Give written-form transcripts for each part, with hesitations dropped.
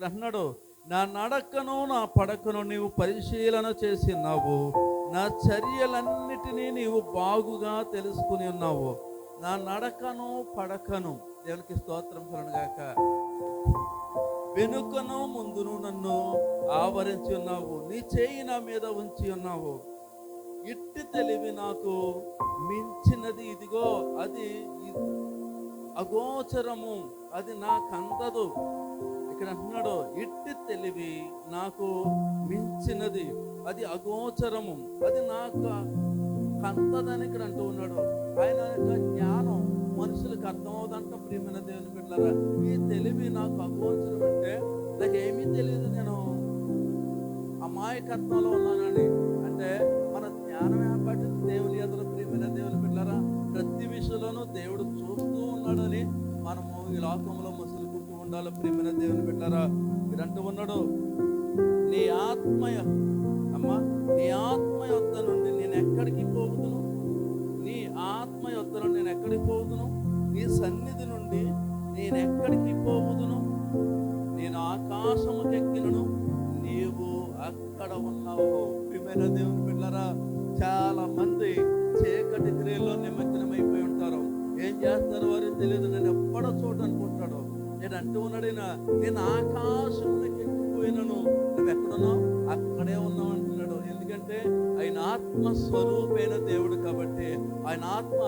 ఇక్కడ అన్నాడు, నా నడకను నా పడకను నీవు పరిశీలన చేసి ఉన్నావు, నా చర్యలన్నిటినీ నీవు బాగుగా తెలుసుకుని ఉన్నావు. నా నడకను పడకను, దేవునికి స్తోత్రం కలుగుగాక, వెనుకను ముందును నన్ను ఆవరించి ఉన్నావు, నీ చేయి నా మీద ఉంచి ఉన్నావు. ఇట్టి తెలివి నాకు మించినది ఇదిగో, అది అగోచరము, అది నాకందదు. ఇక్కడ అంటున్నాడు, ఇట్టి తెలివి నాకు మించినది, అది అగోచరము, అది నాకు కందదని ఇక్కడ అంటూ ఉన్నాడు. ఆయన యొక్క జ్ఞానం మనుషులకు అర్థమవుదంట. ప్రియమైన దేవుని బిడ్డలారా, ఈ తెలివి నాకు అగోచరం అంటే నాకు ఏమీ తెలియదు, నేను అమాయకత్వంలో ఉన్నానని. అంటే మన జ్ఞానం ఏర్పడి దేవుని ఎదురు, ప్రియమైన దేవుని బిడ్డలారా, ప్రతి విషయంలోనూ దేవుడు చూస్తూ ఉన్నాడని మనము ఈ లోకంలో మసులుకుంటూ ఉండాలి. ప్రియమైన దేవుని బిడ్డలారా, మీరు అంటూ ఉన్నాడు, నీ ఆత్మయ అమ్మా, నీ ఆత్మ యొద్ద నుండి నేను ఎక్కడికి పోగుదును, నీ ఆత్మ యొద్ద నుండి నేను ఎక్కడికి పోగుదును, నీ సన్నిధి నుండి నేను ఎక్కడికి పోగుదును, నేను ఆకాశముకెక్కినను నీవు అక్కడ ఉన్నావు. ప్రియమైన దేవుని బిడ్డలారా, చాలా మంది చీకటి క్రియల్లో నిమగ్నమైపోయి ఉంటారు. ఏం చేస్తారో వారికి తెలియదు. నేను ఎప్పుడో చోటు అనుకుంటాడు. నేను అంటూ ఉన్నాడైనా, నేను ఆకాశంలోకి ఎక్కిపోయినను, నువ్వు ఎక్కడున్నావు, అక్కడే ఉన్నావు అంటున్నాడు. ఎందుకంటే ఆయన ఆత్మస్వరూపైన దేవుడు కాబట్టి, ఆయన ఆత్మ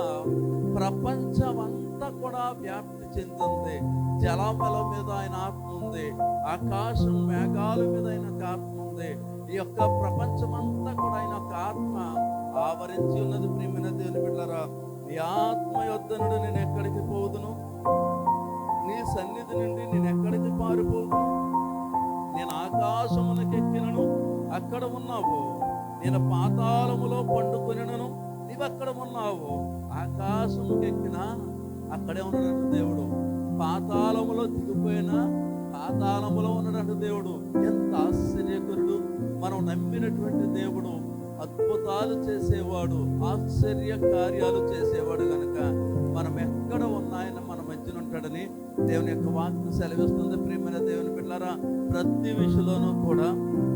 ప్రపంచమంతా కూడా వ్యాప్తి చెందింది. జలముల మీద ఆయన ఆత్మ ఉంది, ఆకాశం మేఘాల మీద ఆయన ఆత్మ ఉంది. ఈ యొక్క ప్రపంచమంతా కూడా ఆయన యొక్క ఆత్మ ఆవరించి ఉన్నది. ప్రియమైన దేవుని బిడ్డలారా, నీ ఆత్మ యొద్ద నుండి నేను ఎక్కడికి పోదును, నీ సన్నిధి నుండి నేను ఎక్కడికి పారిపోదును, నేను ఆకాశములకు ఎక్కినను అక్కడ ఉన్నావు, నేను పాతాళములో పండుకొనినను నీవు అక్కడ ఉన్నావు. ఆకాశముకి ఎక్కినా అక్కడే ఉన్నాడు దేవుడు, పాతాళములో దిగిపోయినా పాతాళములో ఉన్నాడు దేవుడు. ఎంత ఆశ్చర్యకరుడు! మనం నమ్మినటువంటి దేవుడు అద్భుతాలు చేసేవాడు, ఆశ్చర్య కార్యాలు చేసేవాడు కనుక మనం ఎక్కడ ఉన్నాయని మన మధ్యన ఉంటాడని దేవుని యొక్క వాక్యం సెలవిస్తుంది. ప్రియమైన దేవుని బిడ్డలారా, ప్రతి విషయంలోనూ కూడా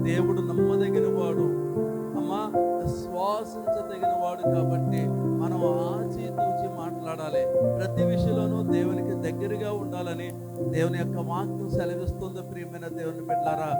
దేవుడు నమ్మదగిన వాడు, అమ్మా విశ్వాసించదగిన వాడు. కాబట్టి మనం ఆచితూచి మాట్లాడాలి, ప్రతి విషయంలోనూ దేవునికి దగ్గరగా ఉండాలని దేవుని యొక్క వాక్యం సెలవిస్తుంది. ప్రియమైన దేవుని బిడ్డలారా,